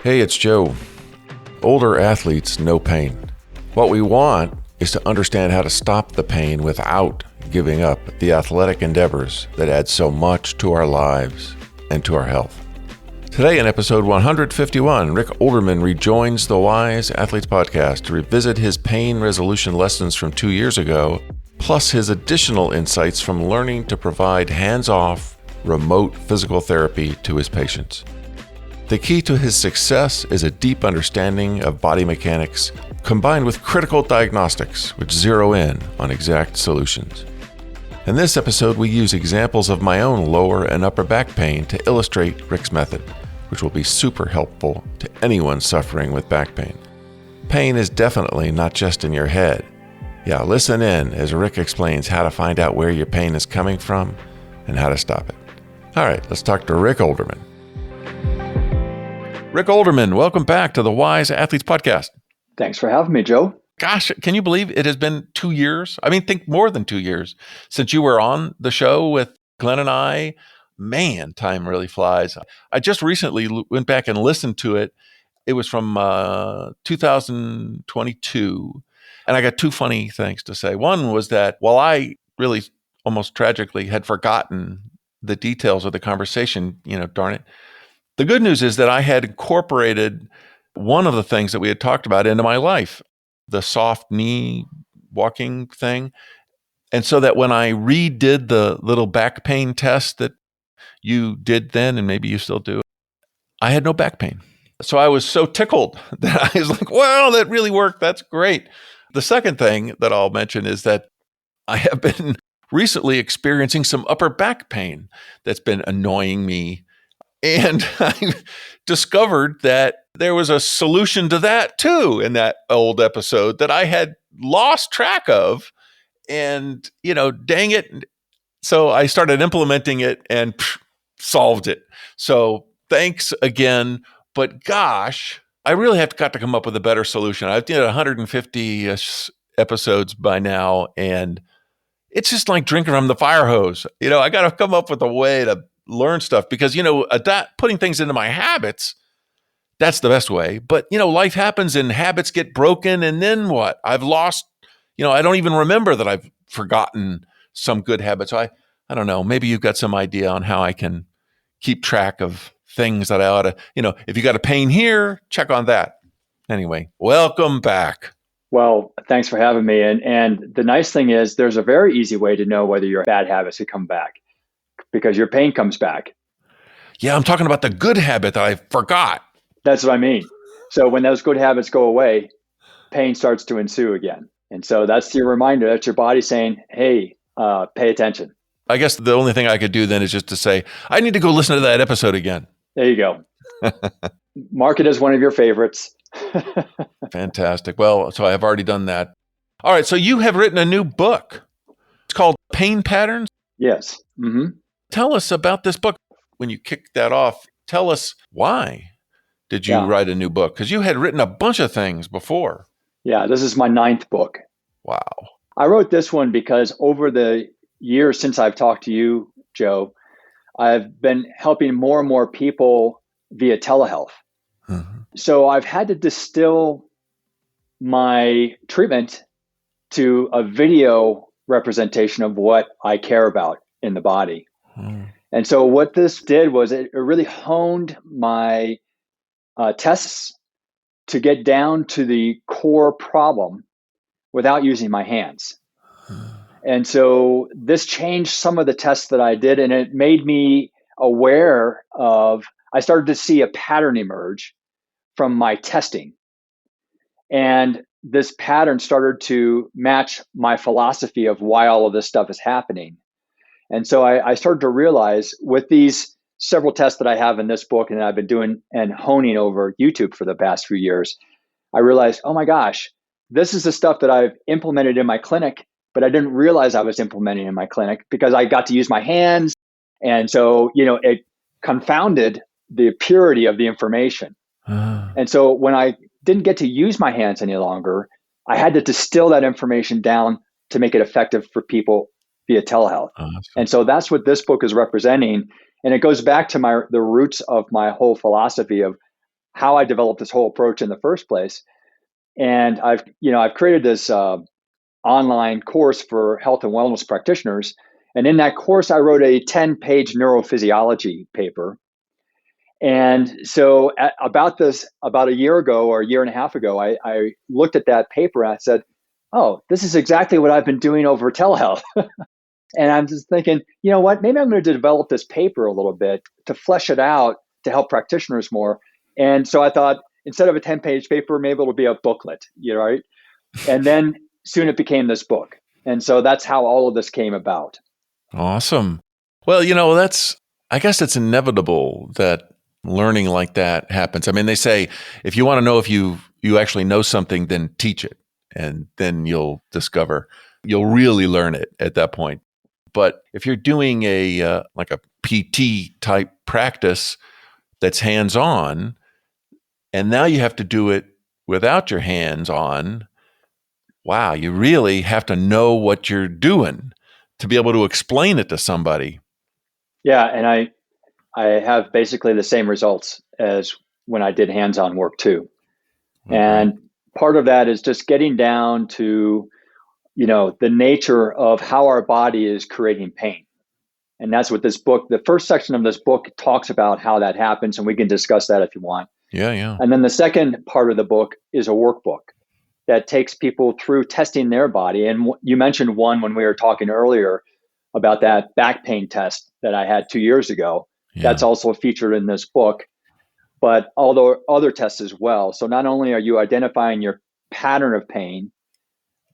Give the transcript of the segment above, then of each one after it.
Hey, it's Joe. Older athletes know pain. What we want is to understand how to stop the pain without giving up the athletic endeavors that add so much to our lives and to our health. Today in episode 151, Rick Olderman rejoins the Wise Athletes podcast to revisit his pain resolution lessons from 2 years ago, plus his additional insights from learning to provide hands-off, remote physical therapy to his patients. The key to his success is a deep understanding of body mechanics combined with critical diagnostics, which zero in on exact solutions. In this episode, we use examples of my own lower and upper back pain to illustrate Rick's method, which will be super helpful to anyone suffering with back pain. Pain is definitely not just in your head. Yeah, listen in as Rick explains how to find out where your pain is coming from and how to stop it. All right, let's talk to Rick Olderman. Rick Olderman, welcome back to the Wise Athletes podcast. Thanks for having me, Joe. Gosh, can you believe it has been 2 years? I mean, think more than 2 years since you were on the show with Glenn and I. Man, time really flies. I just recently went back and listened to it. It was from 2022. And I got two funny things to say. One was that while I really almost tragically had forgotten the details of the conversation, darn it, the good news is that I had incorporated one of the things that we had talked about into my life, the soft knee walking thing. And so that when I redid the little back pain test that you did then, and maybe you still do, I had no back pain. So I was so tickled that I was like, well, that really worked. That's great. The second thing that I'll mention is that I have been recently experiencing some upper back pain that's been annoying me. And I discovered that there was a solution to that too in that old episode that I had lost track of. And, dang it. So I started implementing it and solved it. So thanks again. But gosh, I really got to come up with a better solution. I've done 150 episodes by now, and it's just like drinking from the fire hose. I got to come up with a way to learn stuff because, putting things into my habits, that's the best way. But, life happens and habits get broken. And then what? I've lost, I don't even remember that I've forgotten some good habits. So I don't know. Maybe you've got some idea on how I can keep track of things that I ought to, if you got a pain here, check on that. Anyway, welcome back. Well, thanks for having me. And the nice thing is there's a very easy way to know whether your bad habits could come back because your pain comes back. Yeah, I'm talking about the good habit that I forgot. That's what I mean. So when those good habits go away, pain starts to ensue again. And so that's your reminder. That's your body saying, hey, pay attention. I guess the only thing I could do then is just to say, I need to go listen to that episode again. There you go. Mark it as one of your favorites. Fantastic. Well, so I have already done that. All right. So you have written a new book. It's called Pain Patterns. Yes. Mm-hmm. Tell us about this book. When you kicked that off, tell us why did you write a new book? Because you had written a bunch of things before. Yeah, this is my 9th book. Wow. I wrote this one because over the years since I've talked to you, Joe, I've been helping more and more people via telehealth. Mm-hmm. So I've had to distill my treatment to a video representation of what I care about in the body. Mm. And so what this did was it really honed my tests to get down to the core problem without using my hands. And so this changed some of the tests that I did, and it made me aware of, I started to see a pattern emerge from my testing. And this pattern started to match my philosophy of why all of this stuff is happening. And so I started to realize with these several tests that I have in this book and that I've been doing and honing over YouTube for the past few years, I realized, oh my gosh, this is the stuff that I've implemented in my clinic, but I didn't realize I was implementing in my clinic because I got to use my hands. And so, it confounded the purity of the information. And so when I didn't get to use my hands any longer, I had to distill that information down to make it effective for people via telehealth. Awesome. And so that's what this book is representing. And it goes back to the roots of my whole philosophy of how I developed this whole approach in the first place. And I've created this online course for health and wellness practitioners. And in that course, I wrote a 10-page neurophysiology paper. And so about a year ago or a year and a half ago, I looked at that paper and I said, oh, this is exactly what I've been doing over telehealth. And I'm just thinking, you know what, maybe I'm going to develop this paper a little bit to flesh it out to help practitioners more. And so I thought, instead of a 10-page paper, maybe it'll be a booklet, right? And then soon it became this book. And so that's how all of this came about. Awesome. Well, I guess it's inevitable that learning like that happens. I mean, they say, if you want to know if you actually know something, then teach it. And then you'll really learn it at that point. But if you're doing like a PT type practice that's hands-on, and now you have to do it without your hands on, wow, you really have to know what you're doing to be able to explain it to somebody. Yeah, and I have basically the same results as when I did hands-on work too. Oh, and great. part of that is just getting down to, the nature of how our body is creating pain. And that's what this book, the first section of this book, talks about how that happens, and we can discuss that if you want. Yeah, yeah. And then the second part of the book is a workbook that takes people through testing their body. And you mentioned one when we were talking earlier about that back pain test that I had 2 years ago. Yeah. That's also featured in this book, but although other tests as well. So not only are you identifying your pattern of pain,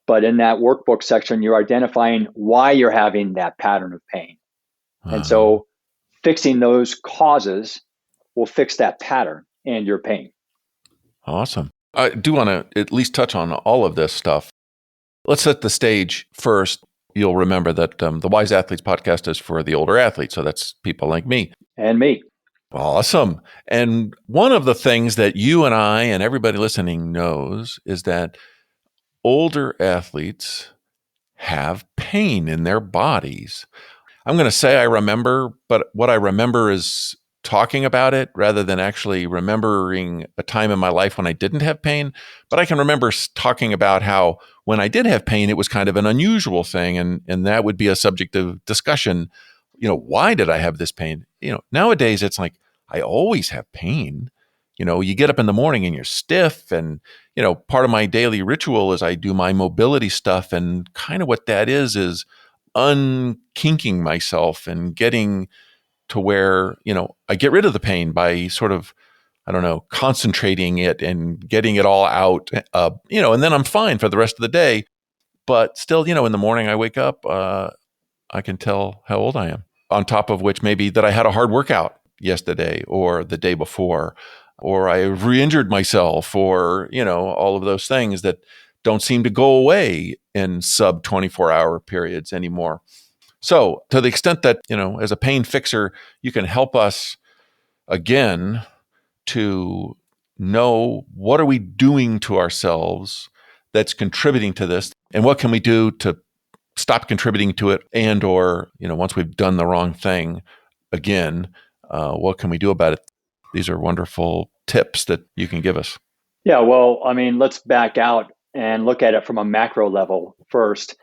but in that workbook section, you're identifying why you're having that pattern of pain. And Uh-huh. so fixing those causes will fix that pattern and your pain. Awesome. I do want to at least touch on all of this stuff. Let's set the stage first. You'll remember that the Wise Athletes podcast is for the older athletes. So that's people like me. And me. Awesome. And one of the things that you and I and everybody listening knows is that older athletes have pain in their bodies. I'm going to say I remember, but what I remember is talking about it rather than actually remembering a time in my life when I didn't have pain. But I can remember talking about how when I did have pain, it was kind of an unusual thing. And that would be a subject of discussion. Why did I have this pain? Nowadays it's like, I always have pain. You get up in the morning and you're stiff. And, part of my daily ritual is I do my mobility stuff. And kind of what that is unkinking myself and getting to where, I get rid of the pain by sort of, I don't know, concentrating it and getting it all out, and then I'm fine for the rest of the day. But still, in the morning I wake up, I can tell how old I am. On top of which, maybe that I had a hard workout yesterday or the day before, or I re-injured myself, or, all of those things that don't seem to go away in sub 24-hour periods anymore. So to the extent that, as a pain fixer, you can help us again to know what are we doing to ourselves that's contributing to this, and what can we do to stop contributing to it, and or, once we've done the wrong thing again, what can we do about it? These are wonderful tips that you can give us. Yeah, well, I mean, let's back out and look at it from a macro level first,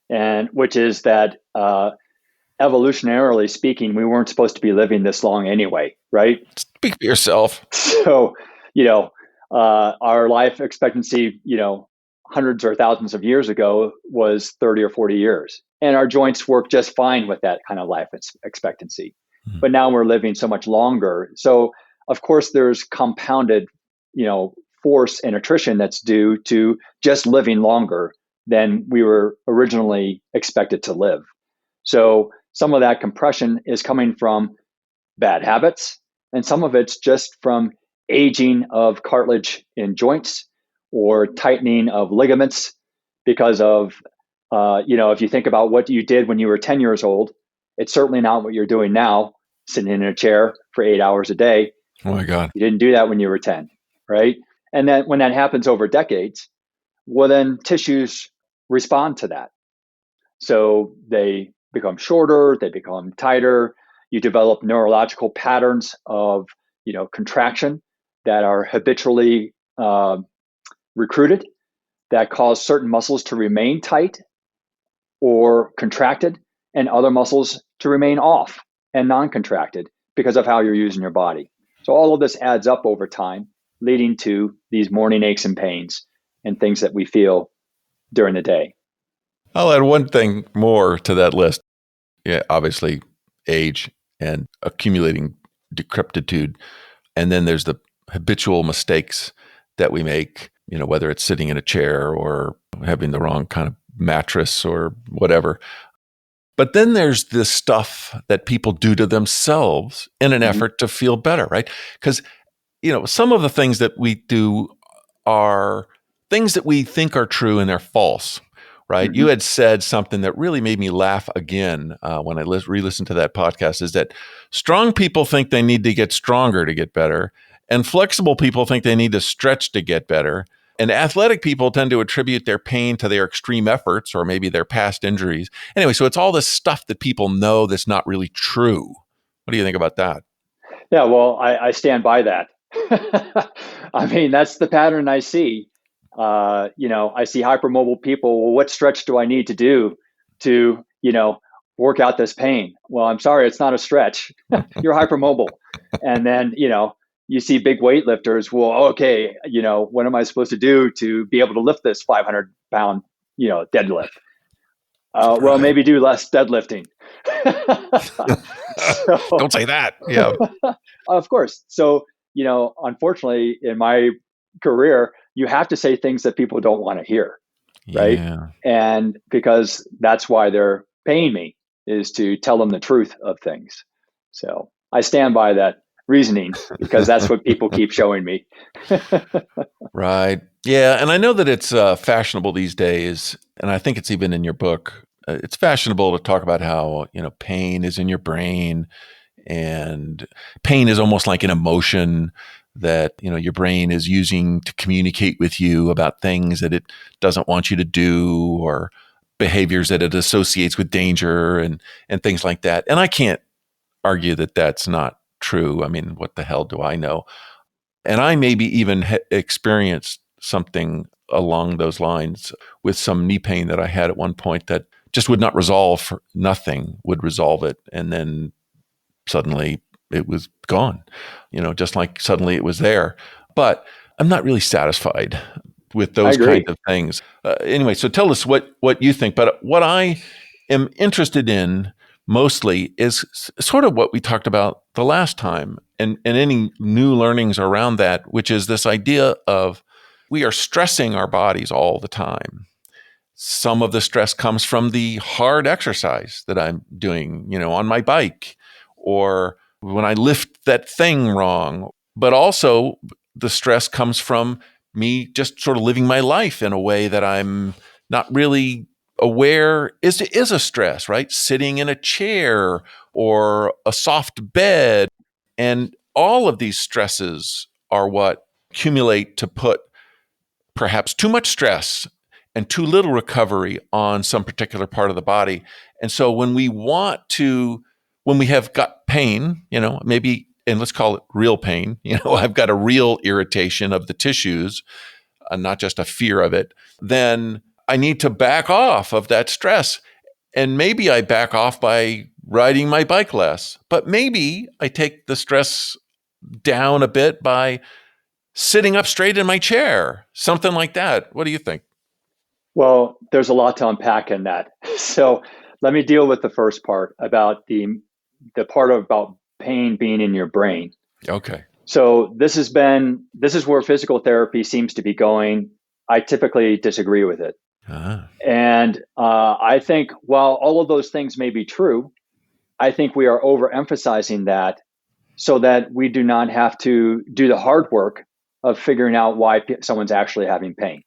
and which is that evolutionarily speaking, we weren't supposed to be living this long anyway, right? Speak for yourself. So, you know, our life expectancy, hundreds or thousands of years ago was 30 or 40 years. And our joints work just fine with that kind of life expectancy. Mm. But now we're living so much longer. So, of course, there's compounded, force and attrition that's due to just living longer than we were originally expected to live. So, some of that compression is coming from bad habits, and some of it's just from aging of cartilage in joints or tightening of ligaments because of, if you think about what you did when you were 10 years old, it's certainly not what you're doing now, sitting in a chair for 8 hours a day. Oh my God. You didn't do that when you were 10, right? And then when that happens over decades, well, then tissues respond to that. So they become shorter, they become tighter. You develop neurological patterns of, contraction that are habitually recruited that cause certain muscles to remain tight or contracted and other muscles to remain off and non-contracted because of how you're using your body. So all of this adds up over time, leading to these morning aches and pains and things that we feel during the day. I'll add one thing more to that list. Yeah, obviously age and accumulating decrepitude. And then there's the habitual mistakes that we make, whether it's sitting in a chair or having the wrong kind of mattress or whatever. But then there's this stuff that people do to themselves in an effort to feel better, right? Because, some of the things that we do are things that we think are true and they're false, right? You had said something that really made me laugh again when I re-listened to that podcast, is that strong people think they need to get stronger to get better, and flexible people think they need to stretch to get better. And athletic people tend to attribute their pain to their extreme efforts or maybe their past injuries. Anyway, so it's all this stuff that people know that's not really true. What do you think about that? Yeah, well, I stand by that. I mean, that's the pattern I see. I see hypermobile people. Well, what stretch do I need to do to, work out this pain? Well, I'm sorry, it's not a stretch. You're hypermobile. And then, you see big weightlifters. Well, okay, what am I supposed to do to be able to lift this 500-pound, deadlift? Well, maybe do less deadlifting. Don't say that. Yeah. Of course. So, unfortunately, in my career, you have to say things that people don't want to hear, right? Yeah. And because that's why they're paying me, is to tell them the truth of things. So I stand by that reasoning because that's what people keep showing me. Right. Yeah. And I know that it's fashionable these days, and I think it's even in your book. It's fashionable to talk about how, pain is in your brain, and pain is almost like an emotion that, your brain is using to communicate with you about things that it doesn't want you to do, or behaviors that it associates with danger and things like that. And I can't argue that that's not true. I mean, what the hell do I know? And I maybe even experienced something along those lines with some knee pain that I had at one point that just would not resolve. Nothing would resolve it. And then suddenly it was gone, just like suddenly it was there. But I'm not really satisfied with those kinds of things. Anyway, so tell us what you think. But what I am interested in mostly is sort of what we talked about the last time, and any new learnings around that, which is this idea of we are stressing our bodies all the time. Some of the stress comes from the hard exercise that I'm doing, on my bike, or when I lift that thing wrong. But also the stress comes from me just sort of living my life in a way that I'm not really aware is a stress, right? Sitting in a chair or a soft bed. And all of these stresses are what accumulate to put perhaps too much stress and too little recovery on some particular part of the body. And so when we have got pain, maybe, and let's call it real pain, I've got a real irritation of the tissues, not just a fear of it, then I need to back off of that stress. And maybe I back off by riding my bike less, but maybe I take the stress down a bit by sitting up straight in my chair, something like that. What do you think? Well, there's a lot to unpack in that. So let me deal with the first part about the part about pain being in your brain. Okay. So this is where physical therapy seems to be going. I typically disagree with it. And I think while all of those things may be true, I think we are overemphasizing that so that we do not have to do the hard work of figuring out why someone's actually having pain.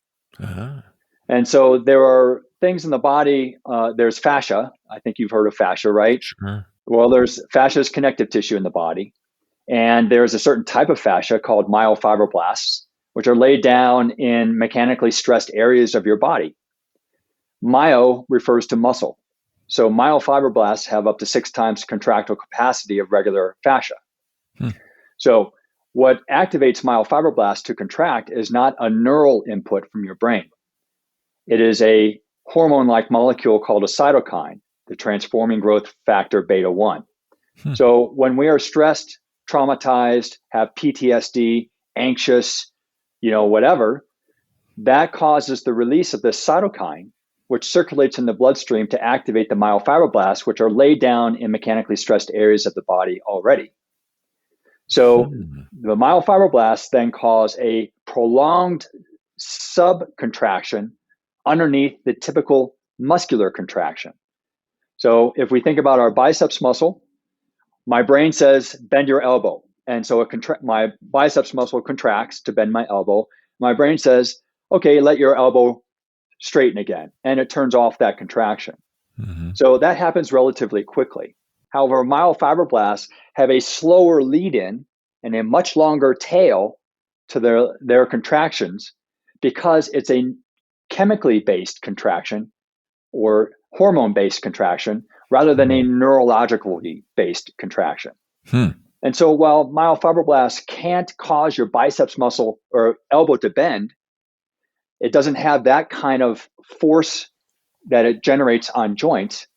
And so there are things in the body. There's fascia. I think you've heard of fascia, right? Sure. Well, there's fascia is connective tissue in the body. And there's a certain type of fascia called myofibroblasts, which are laid down in mechanically stressed areas of your body. Myo refers to muscle. So myofibroblasts have up to 6 times contractile capacity of regular fascia. So what activates myofibroblasts to contract is not a neural input from your brain. It is a hormone-like molecule called a cytokine, the transforming growth factor beta 1. So when we are stressed, traumatized, have PTSD, anxious, whatever, that causes the release of this cytokine, which circulates in the bloodstream to activate the myofibroblasts, which are laid down in mechanically stressed areas of the body already. So the myofibroblasts then cause a prolonged subcontraction underneath the typical muscular contraction. So if we think about our biceps muscle, my brain says, bend your elbow. And so my biceps muscle contracts to bend my elbow. My brain says, okay, let your elbow straighten again. And it turns off that contraction. So that happens relatively quickly. However, myofibroblasts have a slower lead-in and a much longer tail to their contractions because it's a chemically based contraction or hormone-based contraction rather than a neurologically based contraction. And so while myofibroblasts can't cause your biceps muscle or elbow to bend, it doesn't have that kind of force that it generates on joints.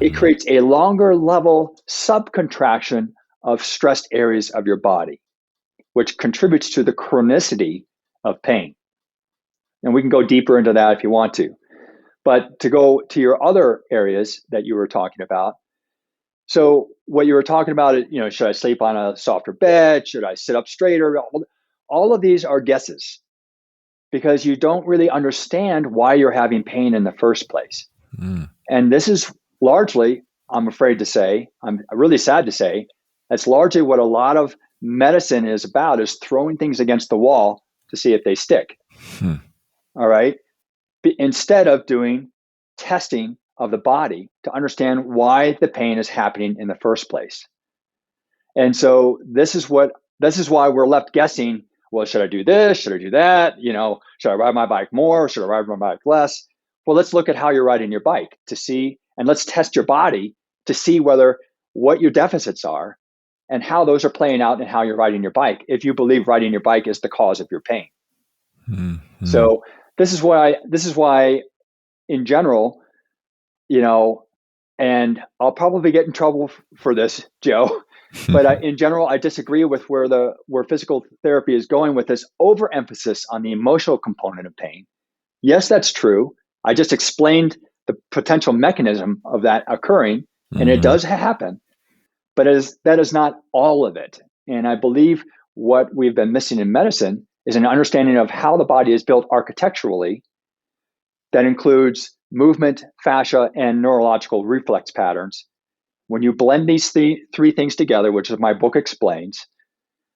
It creates a longer level subcontraction of stressed areas of your body, which contributes to the chronicity of pain. And we can go deeper into that if you want to. But to go to your other areas that you were talking about, so what you were talking about is, should I sleep on a softer bed? Should I sit up straighter? All of these are guesses because you don't really understand why you're having pain in the first place. And this is largely, I'm afraid to say, I'm really sad to say, that's largely what a lot of medicine is about, is throwing things against the wall to see if they stick. All right. Instead of doing testing of the body to understand why the pain is happening in the first place. And so this is why we're left guessing, well, should I do this? Should I do that? Should I ride my bike more? Should I ride my bike less? Well, let's look at how you're riding your bike to see, and let's test your body to see what your deficits are and how those are playing out and how you're riding your bike, if you believe riding your bike is the cause of your pain. So this is why in general, and I'll probably get in trouble for this, Joe, but in general, I disagree with where physical therapy is going with this overemphasis on the emotional component of pain. Yes, that's true. I just explained the potential mechanism of that occurring, and it does happen, but that is not all of it. And I believe what we've been missing in medicine is an understanding of how the body is built architecturally that includes movement, fascia, and neurological reflex patterns. When you blend these three things together, which is my book explains,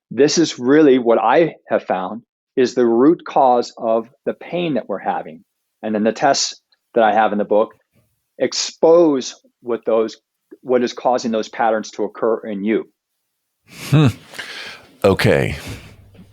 this is really what I have found is the root cause of the pain that we're having. And then the tests that I have in the book expose what is causing those patterns to occur in you. Okay.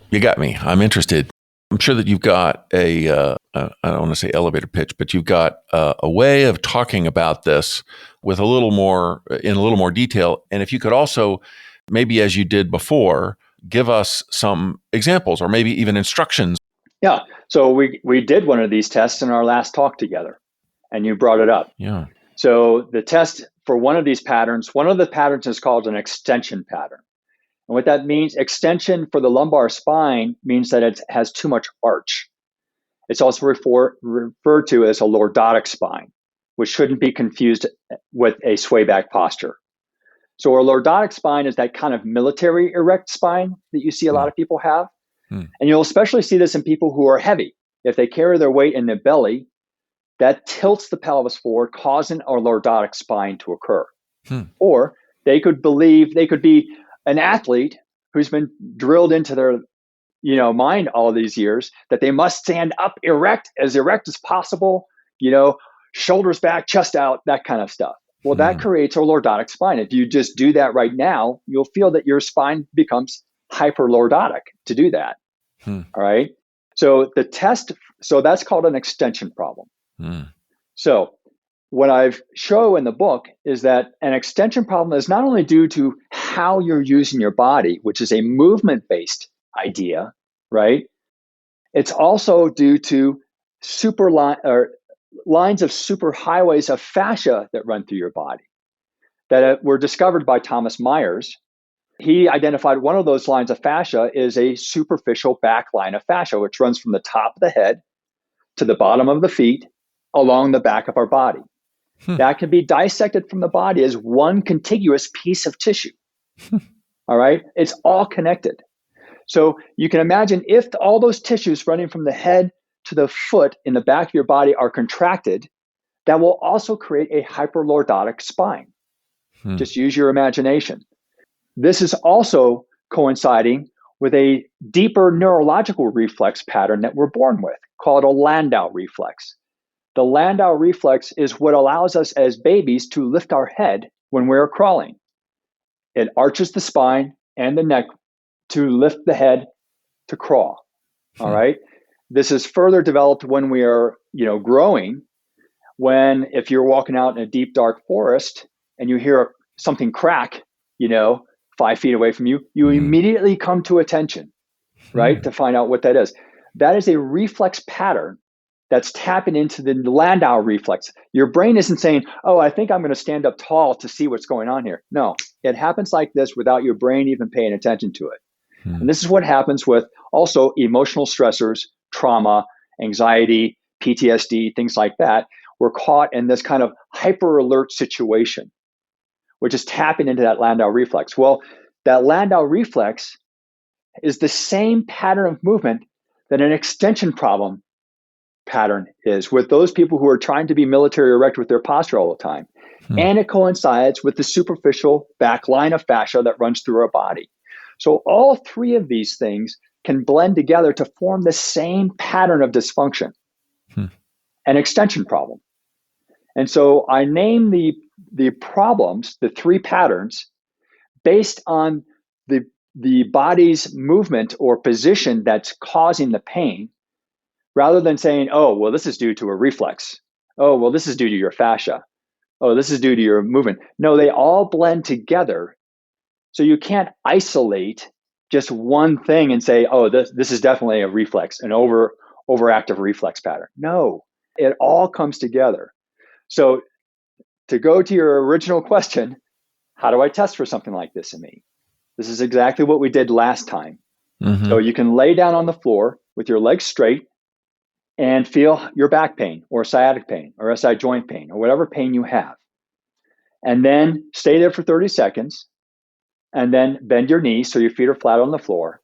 You got me. I'm interested. I'm sure that you've got I don't want to say elevator pitch, but you've got a way of talking about this with in a little more detail. And if you could also, maybe as you did before, give us some examples or maybe even instructions. Yeah. So we did one of these tests in our last talk together, and you brought it up. Yeah. So the test for one of the patterns is called an extension pattern. And what that means, extension for the lumbar spine means that it has too much arch. It's also referred to as a lordotic spine, which shouldn't be confused with a sway back posture. So a lordotic spine is that kind of military erect spine that you see a lot of people have. And you'll especially see this in people who are heavy. If they carry their weight in their belly, that tilts the pelvis forward, causing a lordotic spine to occur. Or they could be an athlete who's been drilled into their mind all these years that they must stand up erect as possible, shoulders back, chest out, that kind of stuff. Well, that creates a lordotic spine. If you just do that right now, you'll feel that your spine becomes hyperlordotic to do that. All right. So that's called an extension problem. So what I've shown in the book is that an extension problem is not only due to how you're using your body, which is a movement-based idea, right? It's also due to lines of superhighways of fascia that run through your body that were discovered by Thomas Myers. He identified one of those lines of fascia is a superficial back line of fascia, which runs from the top of the head to the bottom of the feet along the back of our body. That can be dissected from the body as one contiguous piece of tissue. All right? It's all connected. So you can imagine if all those tissues running from the head to the foot in the back of your body are contracted, that will also create a hyperlordotic spine. Just use your imagination. This is also coinciding with a deeper neurological reflex pattern that we're born with called a Landau reflex. The Landau reflex is what allows us as babies to lift our head when we're crawling. It arches the spine and the neck to lift the head to crawl. All right. This is further developed when we are, growing. When if you're walking out in a deep, dark forest and you hear something crack, 5 feet away from you, you immediately come to attention, right, to find out what that is. That is a reflex pattern that's tapping into the Landau reflex. Your brain isn't saying, oh, I think I'm going to stand up tall to see what's going on here. No, it happens like this without your brain even paying attention to it. And this is what happens with also emotional stressors, trauma, anxiety, PTSD, things like that. We're caught in this kind of hyper alert situation, which is tapping into that Landau reflex. Well, that Landau reflex is the same pattern of movement that an extension problem pattern is with those people who are trying to be military erect with their posture all the time. And it coincides with the superficial back line of fascia that runs through our body. So all three of these things can blend together to form the same pattern of dysfunction, an extension problem. And so I name the problems, the three patterns, based on the body's movement or position that's causing the pain, rather than saying, oh, well, this is due to a reflex. Oh, well, this is due to your fascia. Oh, this is due to your movement. No, they all blend together. So you can't isolate just one thing and say, oh, this is definitely a reflex, an overactive reflex pattern. No, it all comes together. So to go to your original question, how do I test for something like this in me? This is exactly what we did last time. So you can lay down on the floor with your legs straight and feel your back pain or sciatic pain or SI joint pain or whatever pain you have. And then stay there for 30 seconds and then bend your knees so your feet are flat on the floor.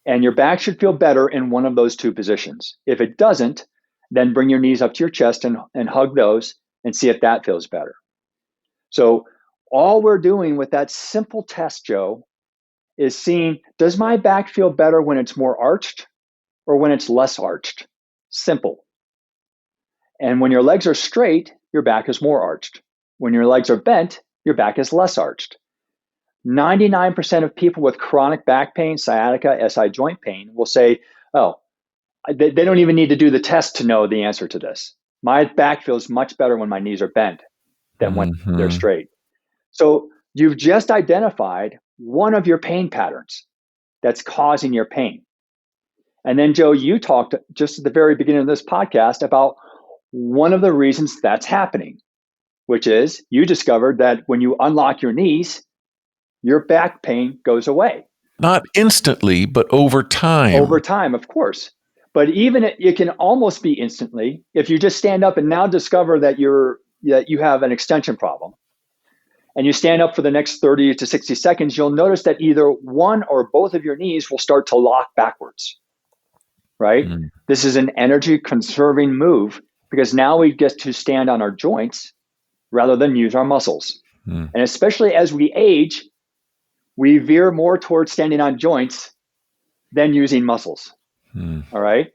And your back should feel better in one of those two positions. If it doesn't, then bring your knees up to your chest and hug those and see if that feels better. So all we're doing with that simple test, Joe, is seeing, does my back feel better when it's more arched or when it's less arched? Simple. And when your legs are straight, your back is more arched. When your legs are bent, your back is less arched. 99% of people with chronic back pain, sciatica, SI joint pain will say, oh, they don't even need to do the test to know the answer to this. My back feels much better when my knees are bent than when they're straight. So you've just identified one of your pain patterns that's causing your pain. And then, Joe, you talked just at the very beginning of this podcast about one of the reasons that's happening, which is you discovered that when you unlock your knees, your back pain goes away. Not instantly, but over time. Over time, of course. But even it can almost be instantly if you just stand up and now discover that you have an extension problem. And you stand up for the next 30 to 60 seconds, you'll notice that either one or both of your knees will start to lock backwards, right? This is an energy conserving move because now we get to stand on our joints rather than use our muscles. And especially as we age, we veer more towards standing on joints than using muscles. All right.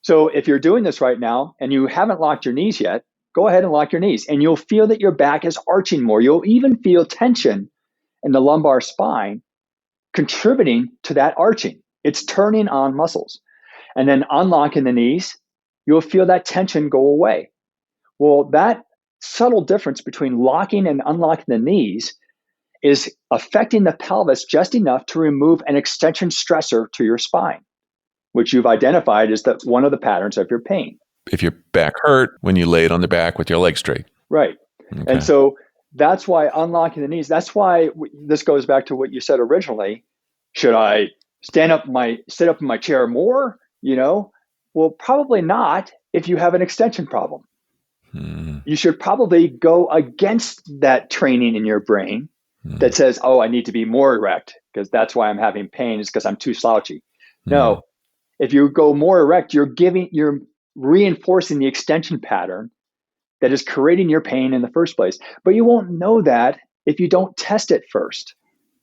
So if you're doing this right now and you haven't locked your knees yet, go ahead and lock your knees and you'll feel that your back is arching more. You'll even feel tension in the lumbar spine contributing to that arching. It's turning on muscles. And then unlocking the knees, you'll feel that tension go away. Well, that subtle difference between locking and unlocking the knees is affecting the pelvis just enough to remove an extension stressor to your spine, which you've identified as one of the patterns of your pain. If your back hurt, when you lay it on the back with your legs straight. Right. Okay. And so that's why unlocking the knees, that's why this goes back to what you said originally. Should I sit up in my chair more? Well, probably not if you have an extension problem. You should probably go against that training in your brain that says, oh, I need to be more erect because that's why I'm having pain, is because I'm too slouchy. No, if you go more erect, you're reinforcing the extension pattern that is creating your pain in the first place. But you won't know that if you don't test it first.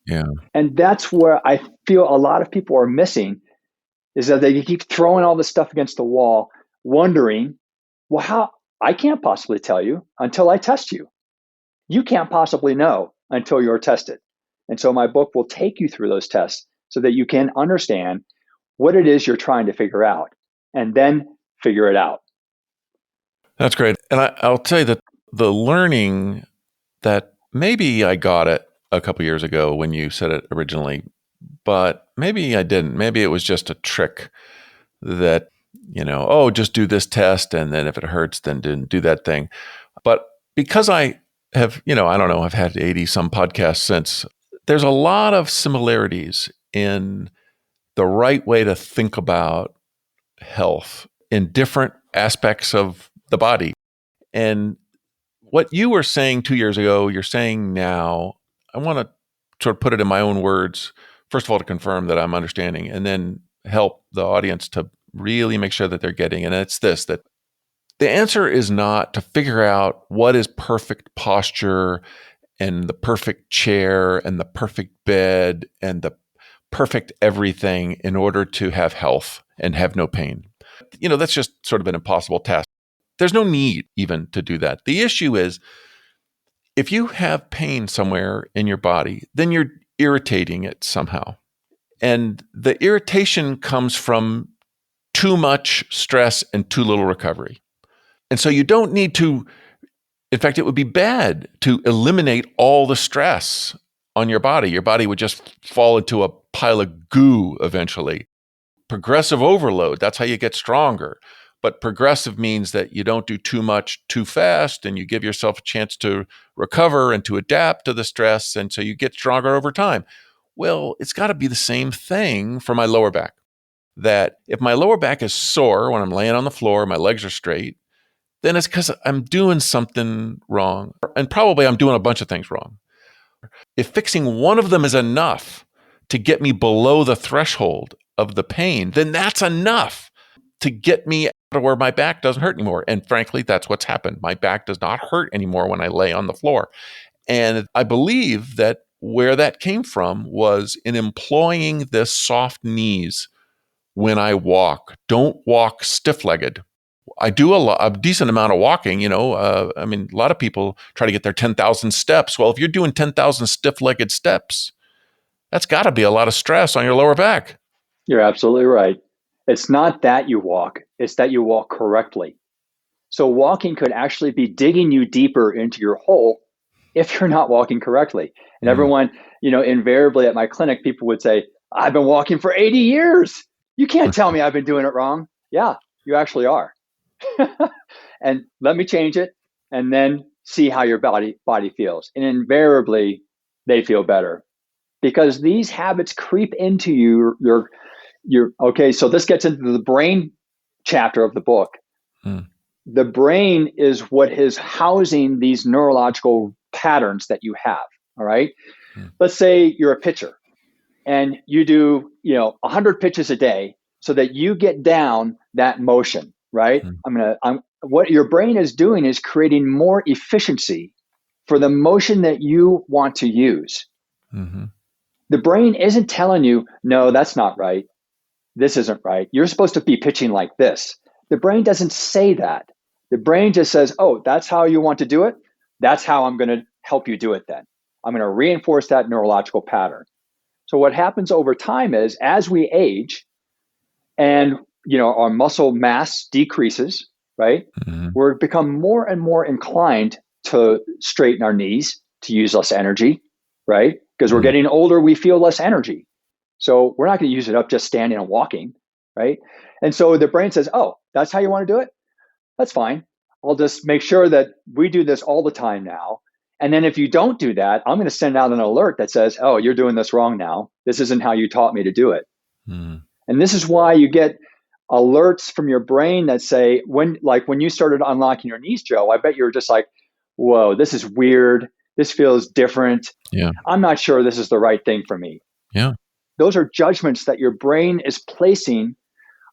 Yeah. And that's where I feel a lot of people are missing, is that they keep throwing all this stuff against the wall, wondering, well, how? I can't possibly tell you until I test you. You can't possibly know until you're tested. And so my book will take you through those tests so that you can understand what it is you're trying to figure out and then figure it out. That's great. And I'll tell you that the learning that maybe I got it a couple years ago when you said it originally, but maybe I didn't. Maybe it was just a trick that, just do this test, and then if it hurts, then do that thing. But because I have, I don't know, I've had 80 some podcasts since, there's a lot of similarities in the right way to think about health in different aspects of the body. And what you were saying 2 years ago, you're saying now, I want to sort of put it in my own words, first of all, to confirm that I'm understanding, and then help the audience to really make sure that they're getting. And it's this, that the answer is not to figure out what is perfect posture and the perfect chair and the perfect bed and the perfect everything in order to have health and have no pain. That's just sort of an impossible task. There's no need even to do that. The issue is, if you have pain somewhere in your body, then you're irritating it somehow. And the irritation comes from too much stress and too little recovery. And so you don't need to, in fact, it would be bad to eliminate all the stress on your body. Your body would just fall into a pile of goo eventually. Progressive overload, that's how you get stronger. But progressive means that you don't do too much too fast, and you give yourself a chance to recover and to adapt to the stress. And so you get stronger over time. Well, it's got to be the same thing for my lower back. That if my lower back is sore when I'm laying on the floor, my legs are straight, then it's because I'm doing something wrong. And probably I'm doing a bunch of things wrong. If fixing one of them is enough to get me below the threshold of the pain, then that's enough to get me out of where my back doesn't hurt anymore. And frankly, that's what's happened. My back does not hurt anymore when I lay on the floor. And I believe that where that came from was in employing this soft knees when I walk. Don't walk stiff-legged. I do a decent amount of walking, a lot of people try to get their 10,000 steps. Well, if you're doing 10,000 stiff-legged steps, that's got to be a lot of stress on your lower back. You're absolutely right. It's not that you walk, it's that you walk correctly. So walking could actually be digging you deeper into your hole if you're not walking correctly. And everyone, invariably at my clinic, people would say, I've been walking for 80 years. You can't tell me I've been doing it wrong. Yeah, you actually are. And let me change it and then see how your body feels. And invariably, they feel better because these habits creep into your okay. So this gets into the brain chapter of the book. The brain is what is housing these neurological patterns that you have. All right. Let's say you're a pitcher and you do, 100 pitches a day so that you get down that motion, right? What your brain is doing is creating more efficiency for the motion that you want to use. The brain isn't telling you, no, that's not right. This isn't right. You're supposed to be pitching like this. The brain doesn't say that. The brain just says, oh, that's how you want to do it. That's how I'm going to help you do it then. I'm going to reinforce that neurological pattern. So what happens over time is as we age and our muscle mass decreases, right? We become more and more inclined to straighten our knees, to use less energy. right? Because we're getting older, we feel less energy. So we're not going to use it up just standing and walking, right? And so the brain says, oh, that's how you want to do it? That's fine. I'll just make sure that we do this all the time now. And then if you don't do that, I'm going to send out an alert that says, oh, you're doing this wrong now. This isn't how you taught me to do it. Mm. And this is why you get alerts from your brain that say, when you started unlocking your knees, Joe, I bet you were just like, whoa, this is weird. This feels different. Yeah. I'm not sure this is the right thing for me. Yeah. Those are judgments that your brain is placing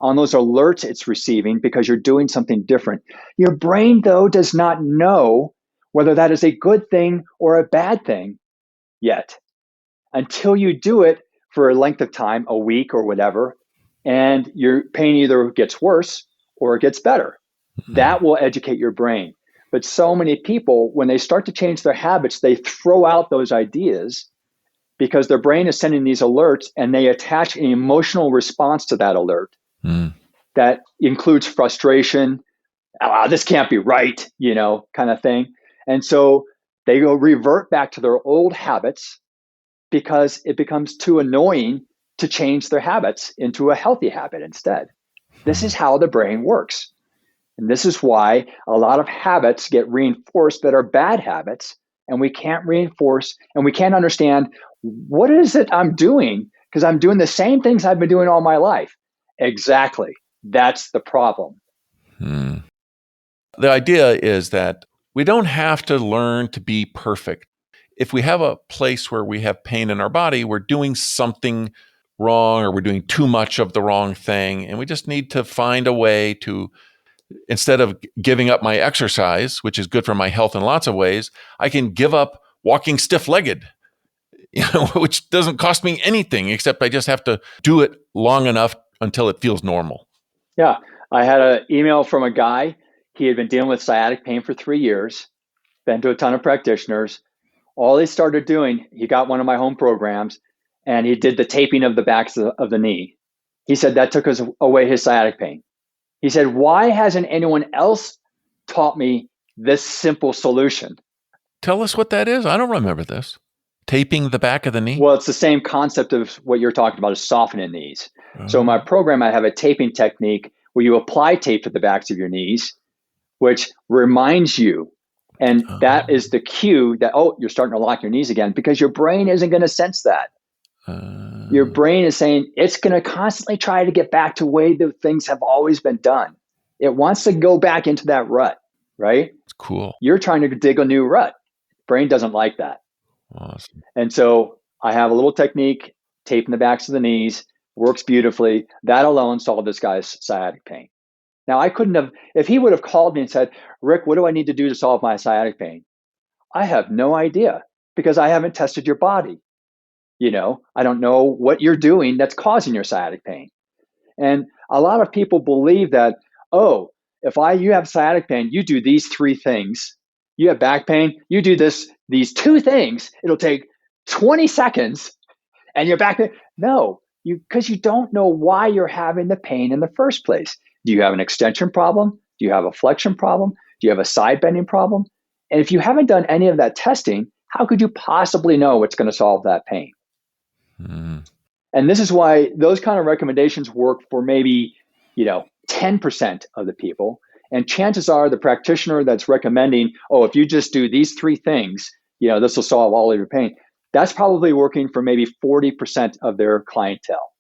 on those alerts it's receiving because you're doing something different. Your brain, though, does not know whether that is a good thing or a bad thing yet until you do it for a length of time, a week or whatever, and your pain either gets worse or it gets better. Mm-hmm. That will educate your brain. But so many people, when they start to change their habits, they throw out those ideas because their brain is sending these alerts and they attach an emotional response to that alert. That includes frustration. This can't be right, kind of thing. And so they go revert back to their old habits because it becomes too annoying to change their habits into a healthy habit instead. This is how the brain works. And this is why a lot of habits get reinforced that are bad habits, and we can't reinforce and we can't understand what is it I'm doing because I'm doing the same things I've been doing all my life. Exactly. That's the problem. The idea is that we don't have to learn to be perfect. If we have a place where we have pain in our body, we're doing something wrong or we're doing too much of the wrong thing. And we just need to find a way to, instead of giving up my exercise, which is good for my health in lots of ways, I can give up walking stiff-legged, which doesn't cost me anything, except I just have to do it long enough until it feels normal. Yeah. I had an email from a guy. He had been dealing with sciatic pain for 3 years, been to a ton of practitioners. All he started doing, he got one of my home programs, and he did the taping of the backs of the knee. He said that took away his sciatic pain. He said, why hasn't anyone else taught me this simple solution? Tell us what that is. I don't remember this. Taping the back of the knee? Well, it's the same concept of what you're talking about, is softening knees. So in my program, I have a taping technique where you apply tape to the backs of your knees, which reminds you. And that is the cue that, you're starting to lock your knees again, because your brain isn't going to sense that. Your brain is saying it's going to constantly try to get back to the way the things have always been done. It wants to go back into that rut, right? It's cool. You're trying to dig a new rut. Brain doesn't like that. Awesome. And so I have a little technique, taping the backs of the knees, works beautifully. That alone solved this guy's sciatic pain. Now, I couldn't have, if he would have called me and said, Rick, what do I need to do to solve my sciatic pain? I have no idea, because I haven't tested your body. I don't know what you're doing that's causing your sciatic pain. And a lot of people believe that, you have sciatic pain, you do these 3 things. You have back pain, you do these 2 things. It'll take 20 seconds and your back pain. No, because you don't know why you're having the pain in the first place. Do you have an extension problem? Do you have a flexion problem? Do you have a side bending problem? And if you haven't done any of that testing, how could you possibly know what's going to solve that pain? And this is why those kind of recommendations work for maybe, 10% of the people. And chances are the practitioner that's recommending, if you just do these 3 things, this will solve all of your pain. That's probably working for maybe 40% of their clientele.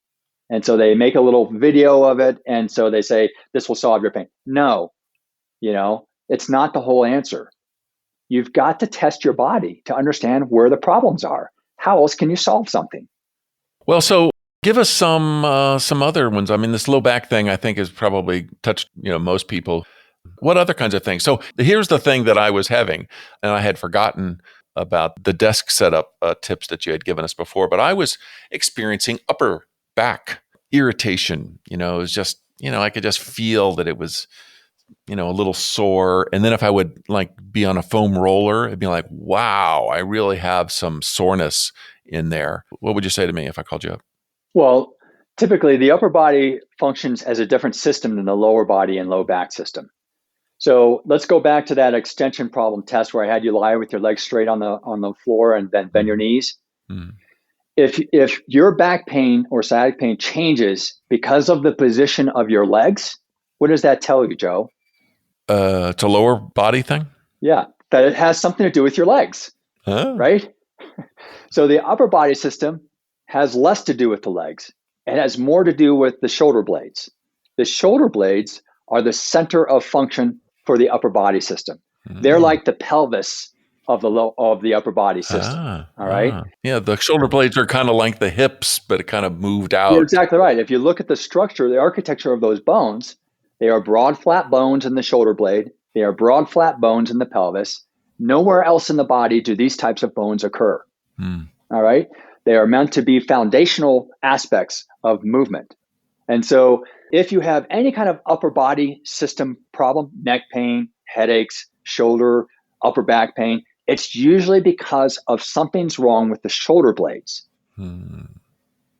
And so they make a little video of it. And so they say, this will solve your pain. No, it's not the whole answer. You've got to test your body to understand where the problems are. How else can you solve something? Well, so give us some other ones. I mean, this low back thing, I think, has probably touched, most people. What other kinds of things? So here's the thing that I was having, and I had forgotten about the desk setup tips that you had given us before, but I was experiencing upper back irritation. It was just, I could just feel that it was, a little sore. And then if I would be on a foam roller, it'd be like, wow, I really have some soreness in there. What would you say to me if I called you up? Well, typically the upper body functions as a different system than the lower body and low back system. So let's go back to that extension problem test where I had you lie with your legs straight on the floor and then bend your knees. If your back pain or sciatic pain changes because of the position of your legs, what does that tell you, Joe? It's a lower body thing? Yeah, that it has something to do with your legs, right? So the upper body system has less to do with the legs. It has more to do with the shoulder blades. The shoulder blades are the center of function for the upper body system. They're like the pelvis of the upper body system. All right. Yeah, the shoulder blades are kind of like the hips, but it kind of moved You're out. exactly right. If you look at the structure, the architecture of those bones, they are broad, flat bones in the shoulder blade. They are broad, flat bones in the pelvis. Nowhere else in the body do these types of bones occur. All right. They are meant to be foundational aspects of movement. And so if you have any kind of upper body system problem, neck pain, headaches, shoulder, upper back pain, it's usually because of something's wrong with the shoulder blades.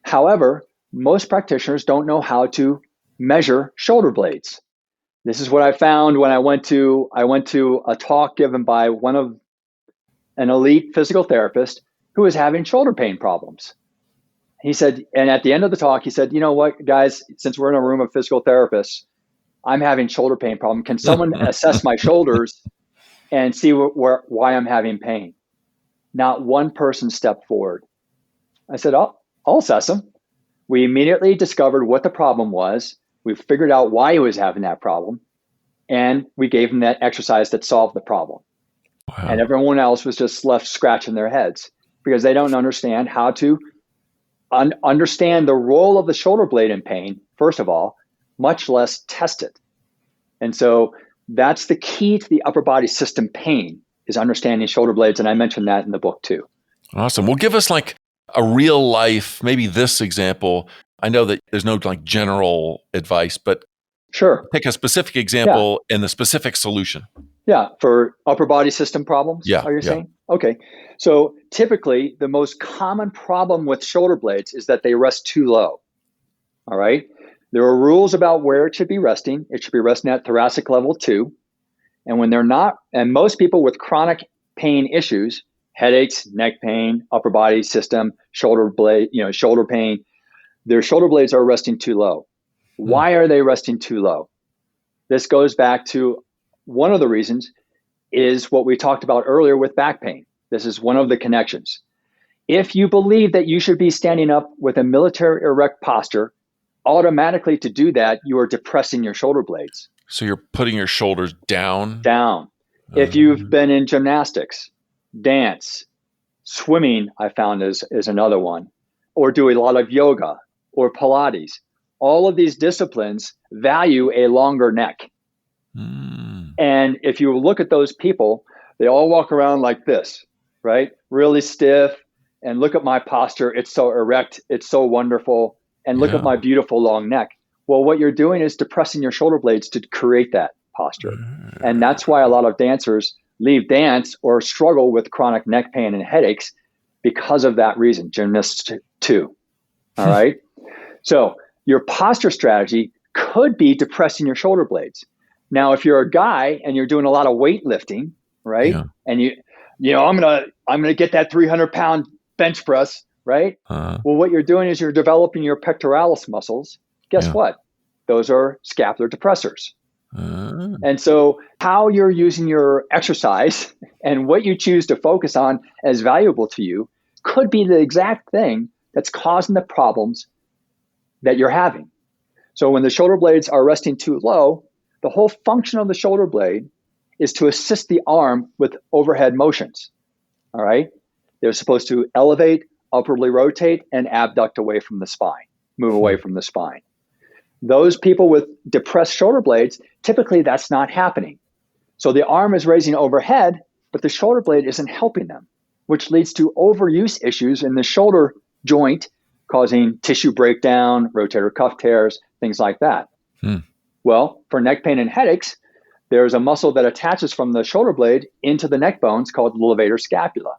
However, most practitioners don't know how to measure shoulder blades. This is what I found when I went to a talk given by an elite physical therapist who was having shoulder pain problems. He said, and at the end of the talk, he said, you know what, guys, since we're in a room of physical therapists, I'm having shoulder pain problem. Can someone assess my shoulders and see why I'm having pain? Not one person stepped forward. I said, I'll assess him. We immediately discovered what the problem was. We figured out why he was having that problem. And we gave him that exercise that solved the problem. Wow. And everyone else was just left scratching their heads because they don't understand how to understand the role of the shoulder blade in pain, first of all, much less test it. And so that's the key to the upper body system pain is understanding shoulder blades. And I mentioned that in the book too. Awesome. Well, give us like a real life, maybe this example. I know that there's no like general advice, but sure, pick a specific example and the specific solution. Yeah, for upper body system problems, are you saying? Okay, so typically the most common problem with shoulder blades is that they rest too low, all right? There are rules about where it should be resting. It should be resting at thoracic level 2. And when they're not, and most people with chronic pain issues, headaches, neck pain, upper body system, shoulder blade, shoulder pain, their shoulder blades are resting too low. Why are they resting too low? This goes back to one of the reasons is what we talked about earlier with back pain. This is one of the connections. If you believe that you should be standing up with a military erect posture, automatically to do that, you are depressing your shoulder blades. So you're putting your shoulders down? Down. If you've been in gymnastics, dance, swimming, I found is another one, or do a lot of yoga or Pilates, all of these disciplines value a longer neck. And if you look at those people, they all walk around like this, right? Really stiff. And look at my posture. It's so erect. It's so wonderful. And look at my beautiful long neck. Well, what you're doing is depressing your shoulder blades to create that posture. And that's why a lot of dancers leave dance or struggle with chronic neck pain and headaches because of that reason. Gymnasts too. All right. So your posture strategy could be depressing your shoulder blades. Now, if you're a guy and you're doing a lot of weightlifting, right? Yeah. And I'm gonna get that 300-pound bench press, right? Well, what you're doing is you're developing your pectoralis muscles. Guess what? Those are scapular depressors. And so how you're using your exercise and what you choose to focus on as valuable to you could be the exact thing that's causing the problems that you're having. So when the shoulder blades are resting too low, the whole function of the shoulder blade is to assist the arm with overhead motions, all right? They're supposed to elevate, upwardly rotate, and abduct away from the spine, move away from the spine. Those people with depressed shoulder blades, typically that's not happening. So the arm is raising overhead, but the shoulder blade isn't helping them, which leads to overuse issues in the shoulder joint, causing tissue breakdown, rotator cuff tears, things like that. Well, for neck pain and headaches, there's a muscle that attaches from the shoulder blade into the neck bones called the levator scapula.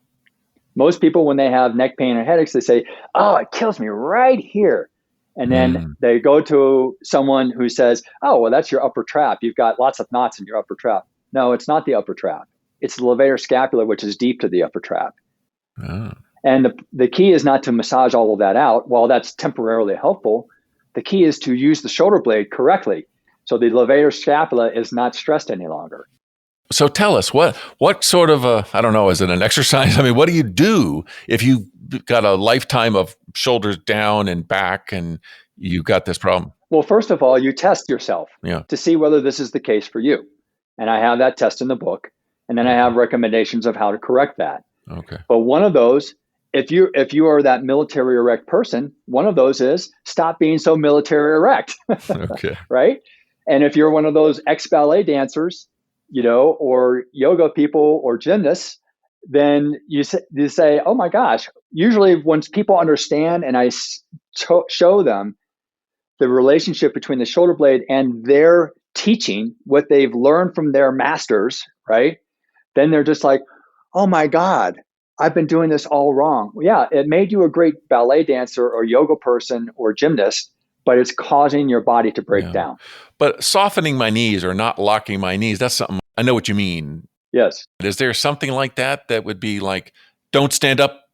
Most people, when they have neck pain and headaches, they say, oh, it kills me right here. And then they go to someone who says, oh, well, that's your upper trap. You've got lots of knots in your upper trap. No, it's not the upper trap. It's the levator scapula, which is deep to the upper trap. And the key is not to massage all of that out. While that's temporarily helpful, the key is to use the shoulder blade correctly. So the levator scapula is not stressed any longer. So tell us, what sort of I don't know, is it an exercise? I mean, what do you do if you've got a lifetime of shoulders down and back and you've got this problem? Well, first of all, you test yourself Yeah. to see whether this is the case for you. And I have that test in the book. And then I have recommendations of how to correct that. Okay. But one of those, if you are that military erect person, one of those is stop being so military erect. Okay. Right? And if you're one of those ex-ballet dancers, or yoga people or gymnasts, then you say, oh my gosh, usually once people understand and I show them the relationship between the shoulder blade and their teaching, what they've learned from their masters, right? Then they're just like, oh my God, I've been doing this all wrong. Yeah, it made you a great ballet dancer or yoga person or gymnast, but it's causing your body to break down. But softening my knees or not locking my knees, that's something, I know what you mean. Yes. Is there something like that would be like, don't stand up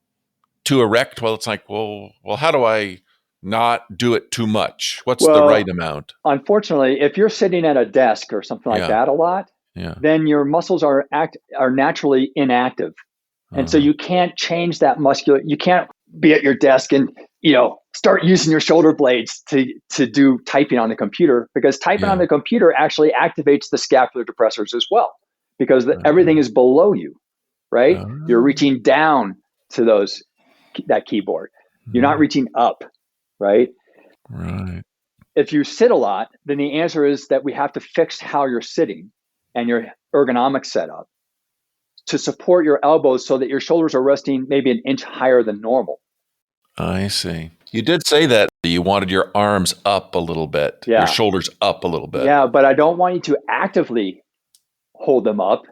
too erect? Well, it's like, well, how do I not do it too much? What's the right amount? Unfortunately, if you're sitting at a desk or something like that a lot, then your muscles are naturally inactive. And so you can't change that muscular. You can't be at your desk and, start using your shoulder blades to do typing on the computer, because typing on the computer actually activates the scapular depressors as well, because everything is below you, right? You're reaching down to that keyboard. You're not reaching up, right? Right. If you sit a lot, then the answer is that we have to fix how you're sitting and your ergonomic setup to support your elbows so that your shoulders are resting maybe an inch higher than normal. I see. You did say that you wanted your arms up a little bit, your shoulders up a little bit. Yeah, but I don't want you to actively hold them up,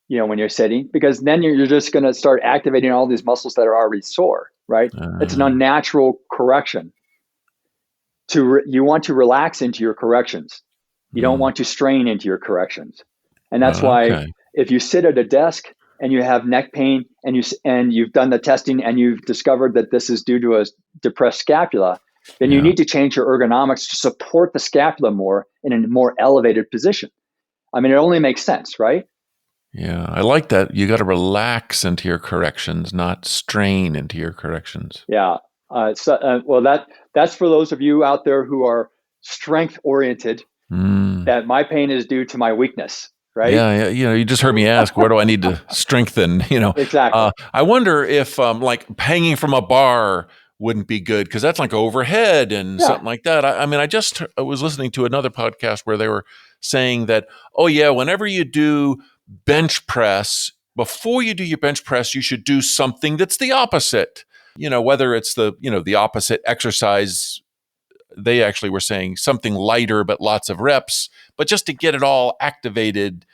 when you're sitting, because then you're just going to start activating all these muscles that are already sore, right? It's an unnatural correction. You want to relax into your corrections. You don't want to strain into your corrections. And that's why if you sit at a desk and you have neck pain and you've done the testing and you've discovered that this is due to a depressed scapula, then you need to change your ergonomics to support the scapula more in a more elevated position. I mean, it only makes sense, right? Yeah, I like that. You got to relax into your corrections, not strain into your corrections. Yeah. That's for those of you out there who are strength oriented, that my pain is due to my weakness. Right? Yeah. You just heard me ask, where do I need to strengthen? Exactly. I wonder if like hanging from a bar wouldn't be good, because that's like overhead and something like that. I was listening to another podcast where they were saying that, whenever you do bench press, before you do your bench press, you should do something that's the opposite. Whether it's the opposite exercise. They actually were saying something lighter, but lots of reps, but just to get it all activated,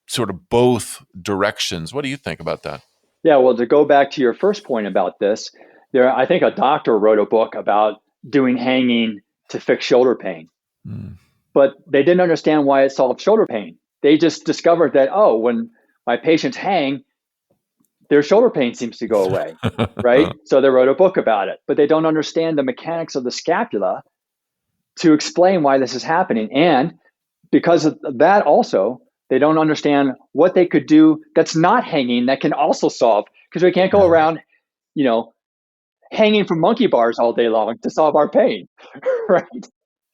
sort of both directions. What do you think about that? Yeah, well, to go back to your first point about this, I think a doctor wrote a book about doing hanging to fix shoulder pain, but they didn't understand why it solved shoulder pain. They just discovered that, when my patients hang, their shoulder pain seems to go away, right? So they wrote a book about it, but they don't understand the mechanics of the scapula to explain why this is happening. And because of that also, they don't understand what they could do that's not hanging that can also solve, because we can't go around, hanging from monkey bars all day long to solve our pain, right?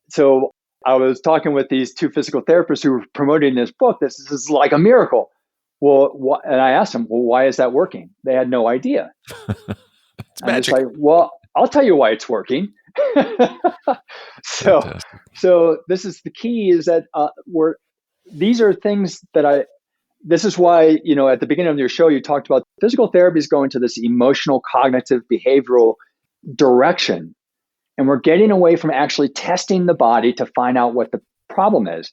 So I was talking with these two physical therapists who were promoting this book. This is like a miracle. Well, and I asked them, why is that working? They had no idea. It's magic. It's like, I'll tell you why it's working. So this is the key, is that these are things that this is why, at the beginning of your show, you talked about physical therapy is going to this emotional, cognitive, behavioral direction. And we're getting away from actually testing the body to find out what the problem is.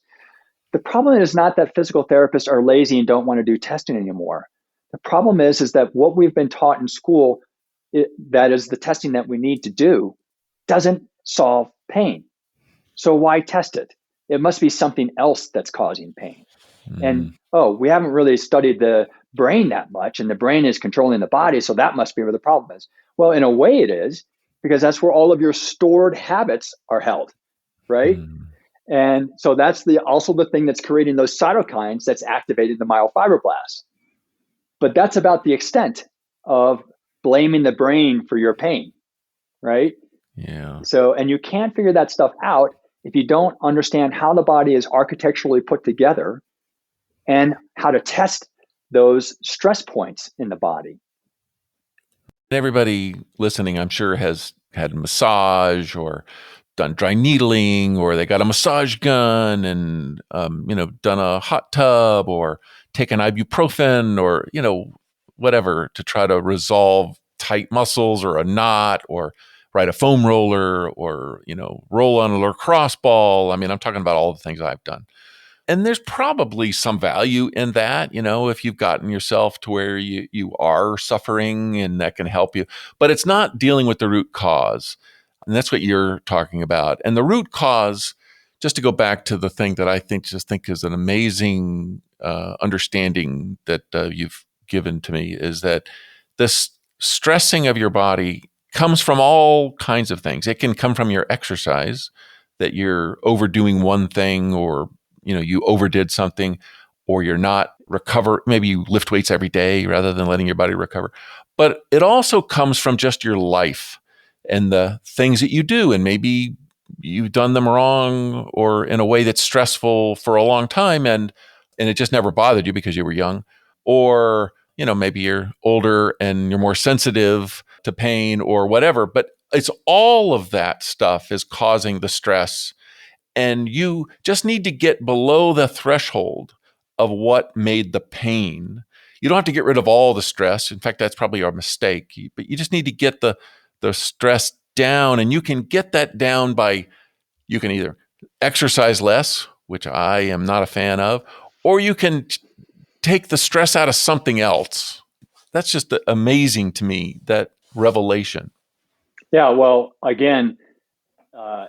The problem is not that physical therapists are lazy and don't want to do testing anymore. The problem is that what we've been taught in school, that is the testing that we need to do, doesn't solve pain. So why test it? It must be something else that's causing pain. And we haven't really studied the brain that much, and the brain is controlling the body, so that must be where the problem is. Well, in a way it is, because that's where all of your stored habits are held, right? Mm. And so that's also the thing that's creating those cytokines that's activating the myofibroblasts. But that's about the extent of blaming the brain for your pain, right? Yeah. So, and you can't figure that stuff out if you don't understand how the body is architecturally put together and how to test those stress points in the body. Everybody listening, I'm sure, has had a massage or done dry needling, or they got a massage gun and, done a hot tub or taken ibuprofen or, whatever to try to resolve tight muscles or a knot or ride a foam roller or, roll on a lacrosse ball. I mean, I'm talking about all the things I've done. And there's probably some value in that, if you've gotten yourself to where you are suffering and that can help you. But it's not dealing with the root cause. And that's what you're talking about. And the root cause, just to go back to the thing that I think is an amazing understanding that you've given to me, is that this stressing of your body comes from all kinds of things. It can come from your exercise, that you're overdoing one thing, or you overdid something, or you're not recover. Maybe you lift weights every day rather than letting your body recover. But it also comes from just your life and the things that you do. And maybe you've done them wrong or in a way that's stressful for a long time, and it just never bothered you because you were young. Or, maybe you're older and you're more sensitive to pain or whatever. But it's all of that stuff is causing the stress, and you just need to get below the threshold of what made the pain. You don't have to get rid of all the stress. In fact, that's probably our mistake. But you just need to get the stress down, and you can get that down by, you can either exercise less, which I am not a fan of, or you can take the stress out of something else. That's just amazing to me, that revelation. Yeah, well, again, uh,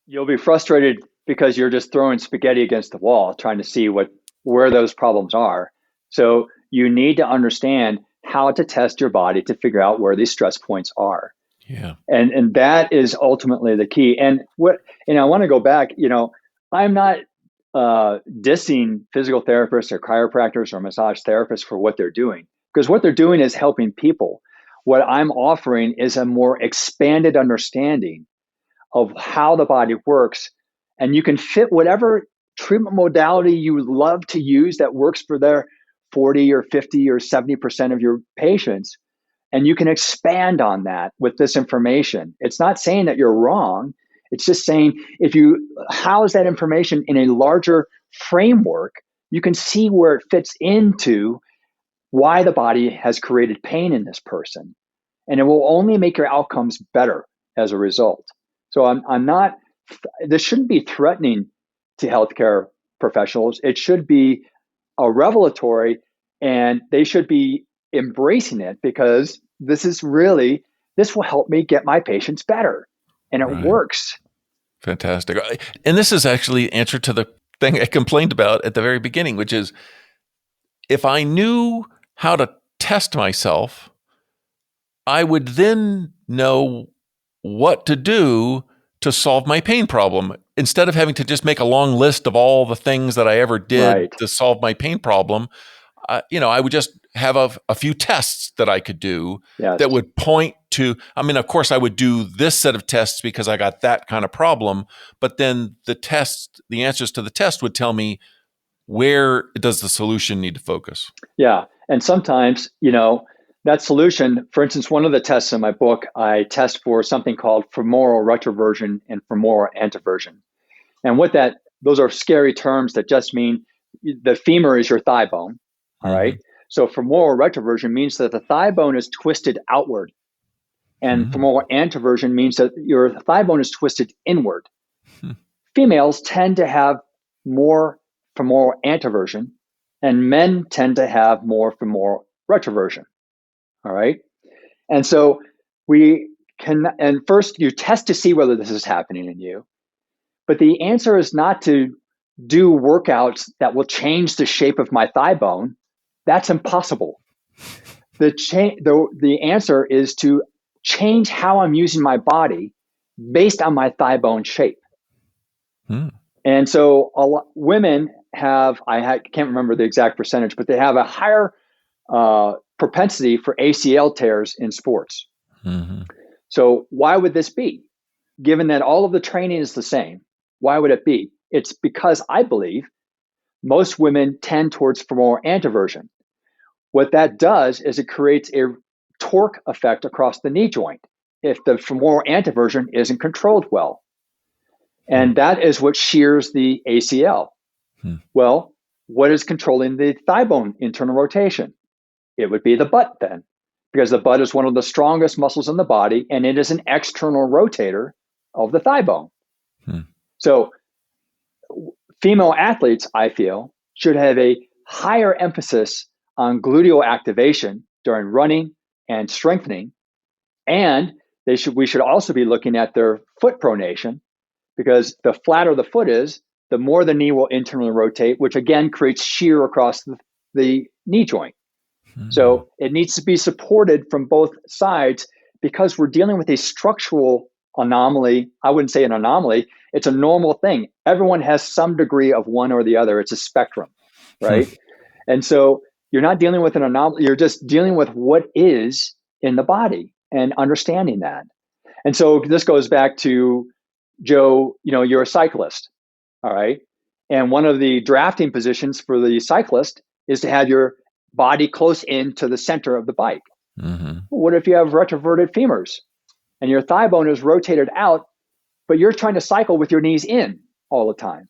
you'll be frustrated because you're just throwing spaghetti against the wall, trying to see where those problems are. So you need to understand how to test your body to figure out where these stress points are. Yeah. And that is ultimately the key. And I want to go back, I'm not dissing physical therapists or chiropractors or massage therapists for what they're doing, because what they're doing is helping people. What I'm offering is a more expanded understanding of how the body works. And you can fit whatever treatment modality you love to use that works for their 40 or 50 or 70% of your patients. And you can expand on that with this information. It's not saying that you're wrong. It's just saying if you house that information in a larger framework, you can see where it fits into why the body has created pain in this person. And it will only make your outcomes better as a result. So I'm not, this shouldn't be threatening to healthcare professionals. It should be a revelatory, and they should be embracing it, because this will help me get my patients better. And it Right. works. Fantastic. And this is actually answer to the thing I complained about at the very beginning, which is, if I knew how to test myself, I would then know what to do to solve my pain problem, instead of having to just make a long list of all the things that I ever did Right. to solve my pain problem. I would just have a few tests that I could do Yes. that would point to, of course, I would do this set of tests because I got that kind of problem, but then the answers to the test would tell me, where does the solution need to focus? Yeah. And sometimes, that solution, for instance, one of the tests in my book, I test for something called femoral retroversion and femoral anteversion. And those are scary terms that just mean the femur is your thigh bone. All right. Mm-hmm. So femoral retroversion means that the thigh bone is twisted outward. And Mm-hmm. femoral anteversion means that your thigh bone is twisted inward. Hmm. Females tend to have more femoral anteversion, and men tend to have more femoral retroversion. All right. And so and first you test to see whether this is happening in you. But the answer is not to do workouts that will change the shape of my thigh bone. That's impossible. The answer is to change how I'm using my body based on my thigh bone shape. And so women have, can't remember the exact percentage, but they have a higher propensity for ACL tears in sports. So why would this be? Given that all of the training is the same, why would it be? It's because I believe most women tend towards femoral anteversion. What that does is it creates a torque effect across the knee joint if the femoral anteversion isn't controlled well. And that is what shears the ACL. Well, what is controlling the thigh bone internal rotation? It would be the butt then, because the butt is one of the strongest muscles in the body, and it is an external rotator of the thigh bone. So female athletes, I feel, should have a higher emphasis on gluteal activation during running and strengthening. And we should also be looking at their foot pronation, because the flatter the foot is, the more the knee will internally rotate, which again creates shear across the knee joint. So it needs to be supported from both sides, because we're dealing with a structural anomaly. I wouldn't say an anomaly. It's a normal thing. Everyone has some degree of one or the other. It's a spectrum, right? And so you're not dealing with an anomaly. You're just dealing with what is in the body and understanding that. And so this goes back to, Joe, you're a cyclist, all right? And one of the drafting positions for the cyclist is to have your body close in to the center of the bike. What if you have retroverted femurs and your thigh bone is rotated out, but you're trying to cycle with your knees in all the time?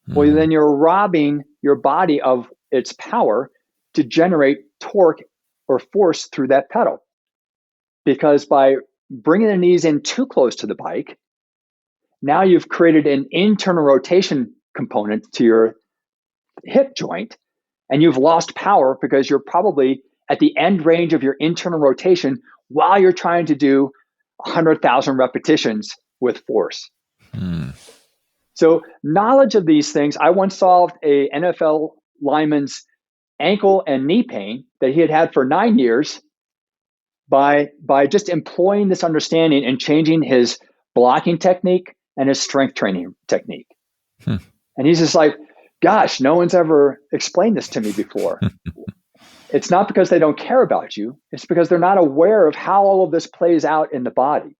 Well, then you're robbing your body of its power to generate torque or force through that pedal. Because by bringing the knees in too close to the bike, now you've created an internal rotation component to your hip joint, and you've lost power because you're probably at the end range of your internal rotation while you're trying to do 100,000 repetitions with force. So knowledge of these things, I once solved a NFL lineman's ankle and knee pain that he had had for 9 years by just employing this understanding and changing his blocking technique and his strength training technique. And he's just like, gosh, no one's ever explained this to me before. It's not because they don't care about you. It's because they're not aware of how all of this plays out in the body.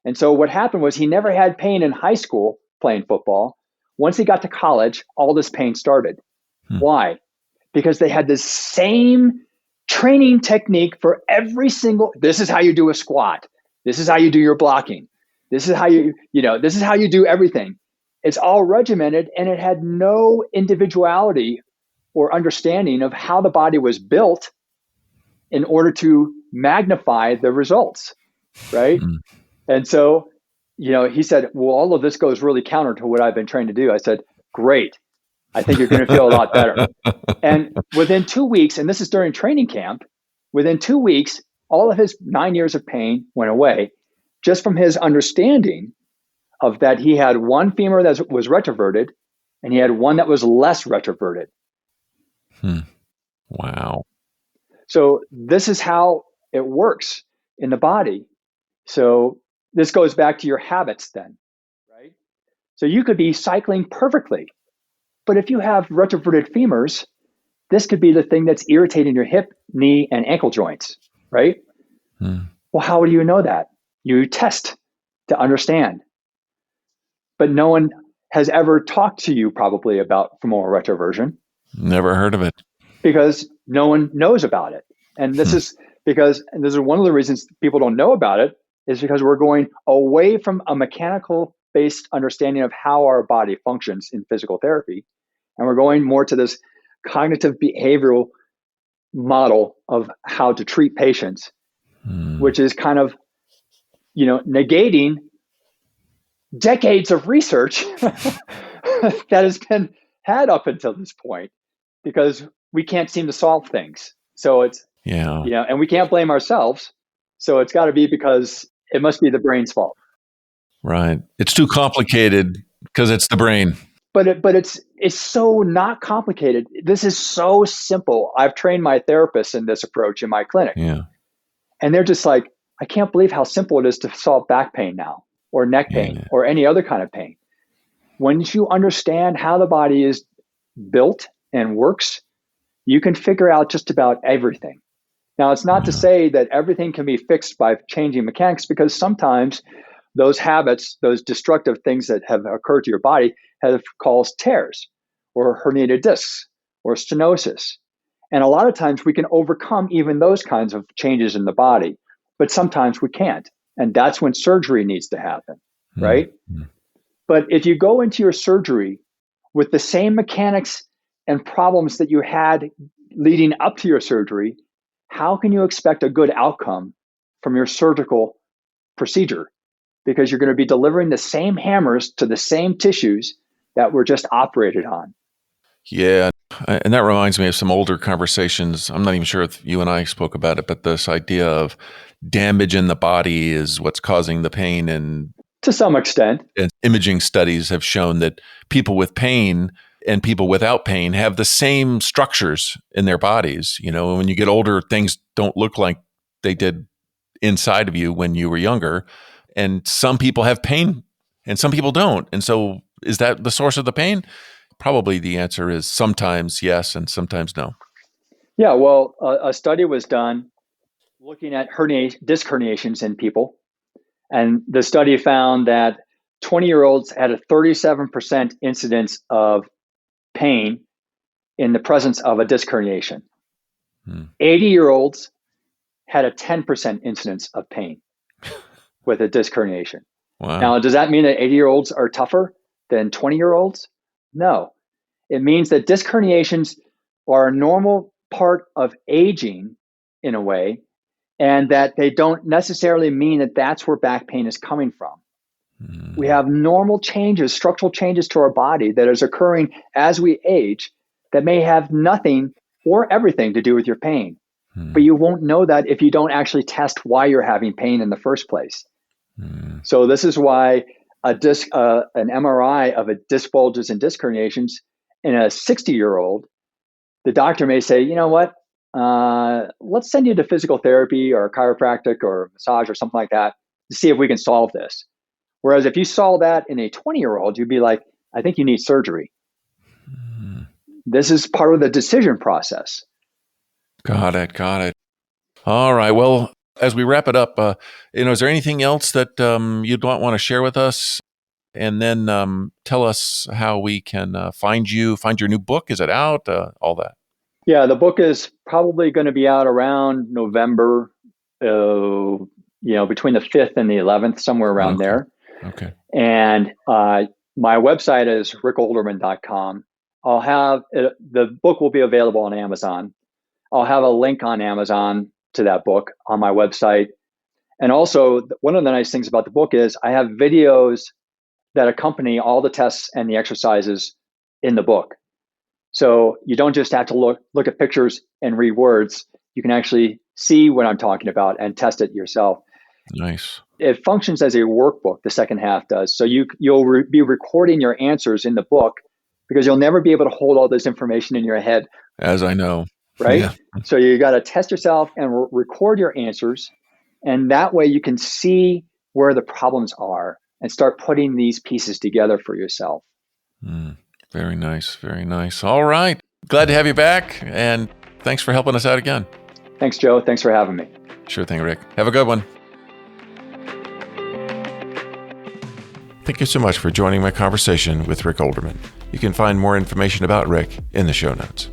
And so what happened was he never had pain in high school playing football. Once he got to college, all this pain started. Why? Because they had the same training technique for every single, this is how you do a squat. This is how you do your blocking. This is how this is how you do everything. It's all regimented, and it had no individuality or understanding of how the body was built in order to magnify the results, right? And so, he said, well, all of this goes really counter to what I've been trained to do. I said, great. I think you're going to feel a lot better. And within 2 weeks, and this is during training camp, within 2 weeks, all of his 9 years of pain went away just from his understanding of that he had one femur that was retroverted and he had one that was less retroverted. Wow. So this is how it works in the body. So this goes back to your habits then, right? So you could be cycling perfectly, but if you have retroverted femurs, this could be the thing that's irritating your hip, knee, and ankle joints, right? Well, how do you know that? You test to understand. But no one has ever talked to you probably about femoral retroversion. Never heard of it. Because no one knows about it. And this is one of the reasons people don't know about it, is because we're going away from a mechanical based understanding of how our body functions in physical therapy. And we're going more to this cognitive behavioral model of how to treat patients, which is kind of, negating decades of research that has been had up until this point, because we can't seem to solve things. So it's, and we can't blame ourselves. So it's got to be because it must be the brain's fault. Right. It's too complicated because it's the brain. but it's so not complicated. This is so simple. I've trained my therapists in this approach in my clinic, Yeah. and they're just like, I can't believe how simple it is to solve back pain now, or neck pain, Yeah. or any other kind of pain. Once you understand how the body is built and works, you can figure out just about everything. Now, it's not to Yeah. say that everything can be fixed by changing mechanics, because sometimes those habits, those destructive things that have occurred to your body, have caused tears or herniated discs or stenosis. And a lot of times we can overcome even those kinds of changes in the body, but sometimes we can't. And that's when surgery needs to happen, right? Mm-hmm. But if you go into your surgery with the same mechanics and problems that you had leading up to your surgery, how can you expect a good outcome from your surgical procedure? Because you're going to be delivering the same hammers to the same tissues that were just operated on. Yeah. And that reminds me of some older conversations. I'm not even sure if you and I spoke about it, but this idea of damage in the body is what's causing the pain. To some extent. And imaging studies have shown that people with pain and people without pain have the same structures in their bodies. You know, when you get older, things don't look like they did inside of you when you were younger. And some people have pain and some people don't. And so is that the source of the pain? Probably the answer is sometimes yes and sometimes no. Yeah, well, a study was done looking at disc herniations in people. And the study found that 20-year-olds had a 37% incidence of pain in the presence of a disc herniation. 80-year-olds had a 10% incidence of pain with a disc herniation. Wow. Now, does that mean that 80-year-olds are tougher than 20-year-olds? No. It means that disc herniations are a normal part of aging in a way, and that they don't necessarily mean that that's where back pain is coming from. We have normal changes, structural changes to our body that is occurring as we age that may have nothing or everything to do with your pain. But you won't know that if you don't actually test why you're having pain in the first place. So this is why an MRI of a disc bulges and disc herniations in a 60-year-old, the doctor may say, you know what, let's send you to physical therapy or chiropractic or massage or something like that to see if we can solve this. Whereas if you saw that in a 20-year-old, you'd be like, I think you need surgery. This is part of the decision process. Got it. All right. Well, as we wrap it up, is there anything else that you'd want to share with us? And then tell us how we can find your new book. Is it out? All that. Yeah, the book is probably going to be out around November, between the 5th and the 11th, somewhere around there. Okay. And my website is rickolderman.com. I'll have the book will be available on Amazon. I'll have a link on Amazon to that book on my website. And also, one of the nice things about the book is I have videos that accompany all the tests and the exercises in the book. So you don't just have to look at pictures and read words. You can actually see what I'm talking about and test it yourself. Nice. It functions as a workbook, the second half does. So you'll be recording your answers in the book, because you'll never be able to hold all this information in your head. As I know. Right? Yeah. So you got to test yourself and record your answers. And that way you can see where the problems are and start putting these pieces together for yourself. Very nice. Very nice. All right. Glad to have you back. And thanks for helping us out again. Thanks, Joe. Thanks for having me. Sure thing, Rick. Have a good one. Thank you so much for joining my conversation with Rick Olderman. You can find more information about Rick in the show notes.